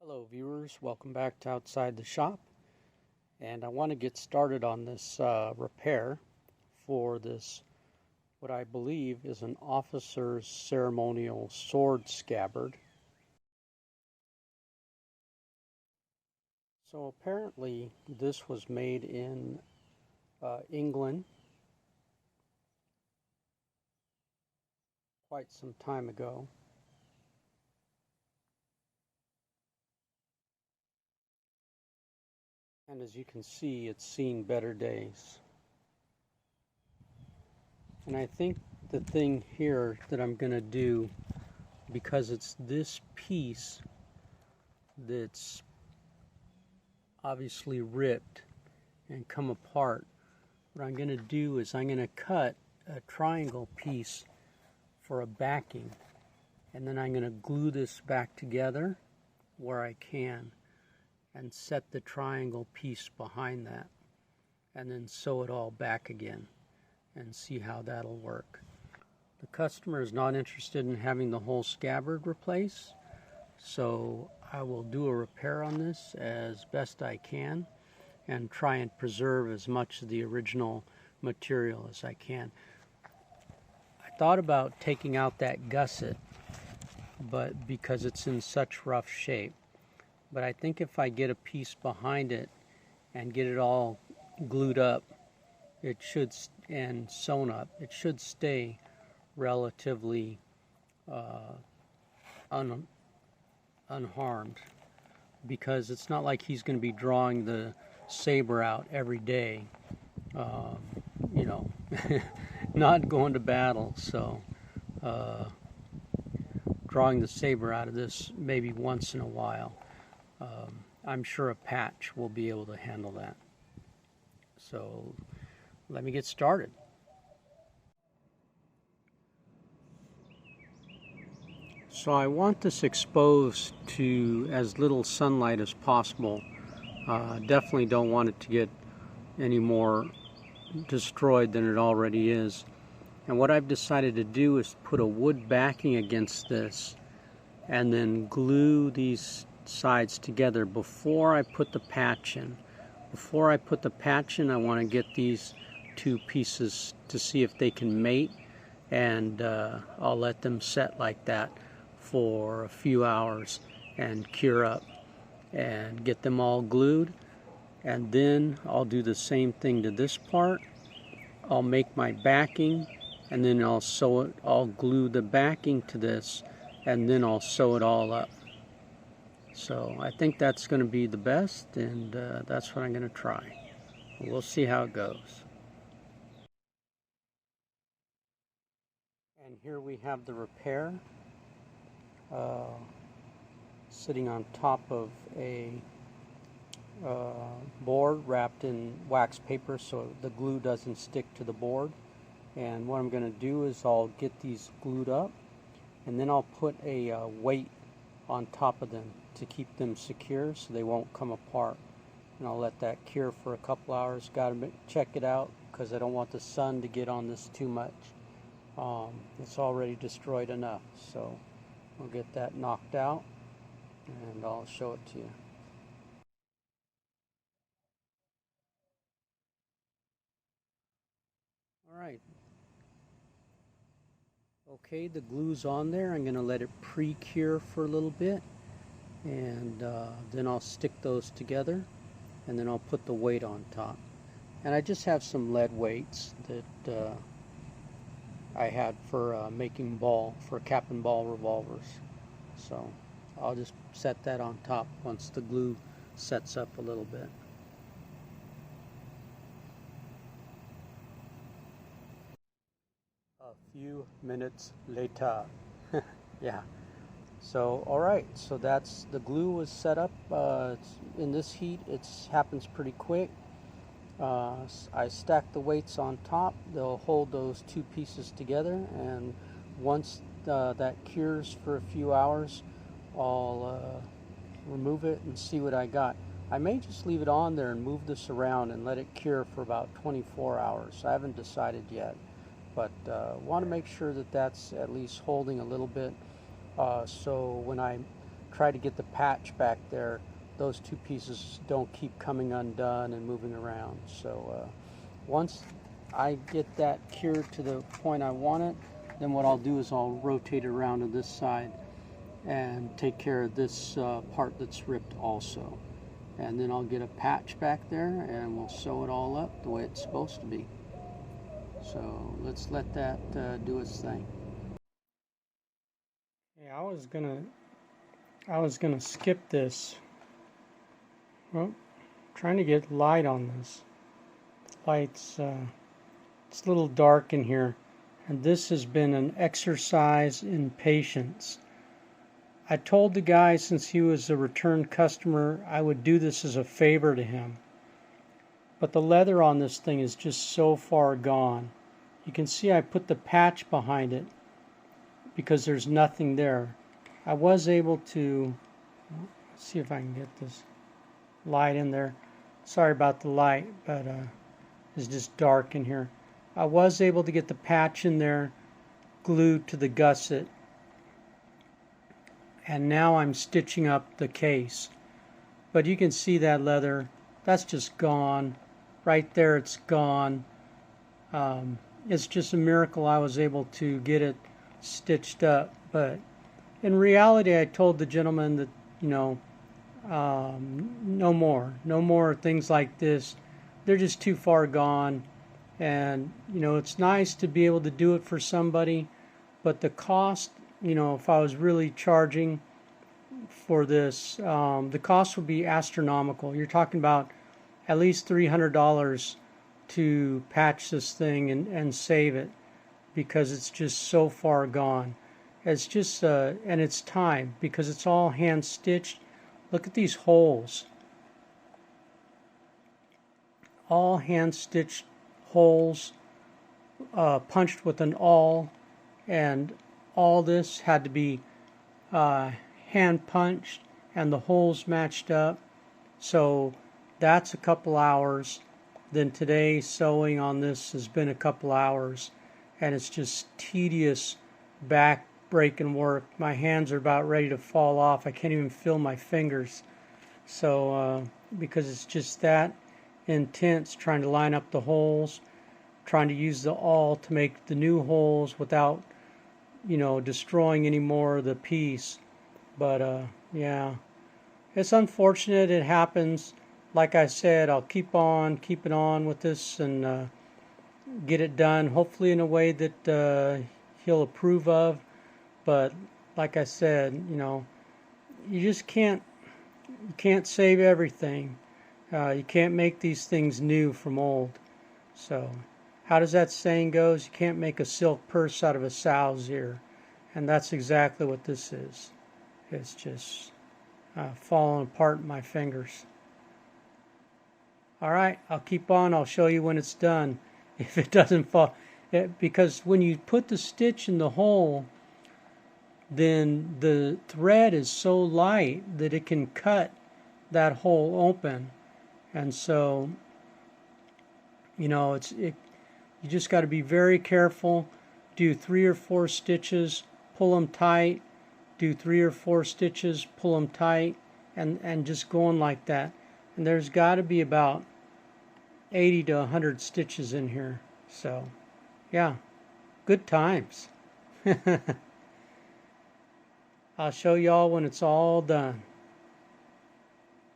Hello viewers, welcome back to Outside the Shop, and I want to get started on this repair for this, what I believe is an officer's ceremonial sword scabbard. So apparently this was made in England quite some time ago. And as you can see, it's seen better days. And I think the thing here that I'm going to do, because it's this piece that's obviously ripped and come apart, what I'm going to do is I'm going to cut a triangle piece for a backing, and then I'm going to glue this back together where I can and set the triangle piece behind that, and then sew it all back again and see how that'll work. The customer is not interested in having the whole scabbard replaced, so I will do a repair on this as best I can and try and preserve as much of the original material as I can. I thought about taking out that gusset, but because it's in such rough shape. But I think if I get a piece behind it and get it all glued up, it should, and sewn up, it should stay relatively unharmed, because it's not like he's going to be drawing the saber out every day, you know, not going to battle. So drawing the saber out of this maybe once in a while. I'm sure a patch will be able to handle that. So let me get started. So I want this exposed to as little sunlight as possible. Definitely don't want it to get any more destroyed than it already is. And what I've decided to do is put a wood backing against this and then glue these sides together before I put the patch in. Before I put the patch in, I want to get these two pieces to see if they can mate, and I'll let them set like that for a few hours and cure up and get them all glued. And then I'll do the same thing to this part. I'll make my backing, and then I'll sew it, I'll glue the backing to this, and then I'll sew it all up. So I think that's going to be the best, and that's what I'm going to try. We'll see how it goes. And here we have the repair sitting on top of a board wrapped in wax paper so the glue doesn't stick to the board. And what I'm going to do is I'll get these glued up, and then I'll put a weight on top of them to keep them secure so they won't come apart. And I'll let that cure for a couple hours. Got to check it out because I don't want the sun to get on this too much. It's already destroyed enough, so we'll get that knocked out and I'll show it to you. Alright, okay, the glue's on there. I'm going to let it pre-cure for a little bit, and then I'll stick those together, and then I'll put the weight on top. And I just have some lead weights that I had for making for cap and ball revolvers. So I'll just set that on top once the glue sets up a little bit. A few minutes later. Yeah. So, alright, so that's, the glue was set up. In this heat, it happens pretty quick. I stack the weights on top. They'll hold those two pieces together, and once that cures for a few hours, I'll remove it and see what I got. I may just leave it on there and move this around and let it cure for about 24 hours. I haven't decided yet, but want to make sure that that's at least holding a little bit. So when I try to get the patch back there, those two pieces don't keep coming undone and moving around. So once I get that cured to the point I want it, then what I'll do is I'll rotate it around to this side and take care of this part that's ripped also. And then I'll get a patch back there and we'll sew it all up the way it's supposed to be. So let's let that do its thing. Yeah, I was gonna skip this. Well, trying to get light on this. The light's it's a little dark in here, and this has been an exercise in patience. I told the guy, since he was a return customer, I would do this as a favor to him. But the leather on this thing is just so far gone. You can see I put the patch behind it because there's nothing there. I was able to, let's see if I can get this light in there. Sorry about the light, but it's just dark in here. I was able to get the patch in there glued to the gusset. And now I'm stitching up the case. But you can see that leather, that's just gone. Right there, it's gone. It's just a miracle I was able to get it stitched up. But in reality, I told the gentleman that, you know, no more things like this. They're just too far gone. And, you know, it's nice to be able to do it for somebody, but the cost, you know, if I was really charging for this, the cost would be astronomical. You're talking about at least $300 to patch this thing and save it, because it's just so far gone. It's just, and it's time, because it's all hand stitched. Look at these holes. All hand stitched holes, punched with an awl, and all this had to be hand punched and the holes matched up. So that's a couple hours. Then today sewing on this has been a couple hours, and it's just tedious back breaking work. My hands are about ready to fall off. I can't even feel my fingers. So because it's just that intense trying to line up the holes, trying to use the awl to make the new holes without, you know, destroying any more of the piece. But yeah, it's unfortunate it happens. Like I said, I'll keep keeping on with this and get it done, hopefully in a way that he'll approve of. But like I said, you know, you just can't save everything. You can't make these things new from old. So how does that saying goes? You can't make a silk purse out of a sow's ear. And that's exactly what this is. It's just falling apart in my fingers. All right, I'll keep on. I'll show you when it's done. If it doesn't fall, because when you put the stitch in the hole, then the thread is so light that it can cut that hole open. And so, you know, you just got to be very careful. Do 3 or 4 stitches, pull them tight. Do 3 or 4 stitches, pull them tight, and just going like that. And there's got to be about 80 to 100 stitches in here. So, yeah, good times. I'll show y'all when it's all done.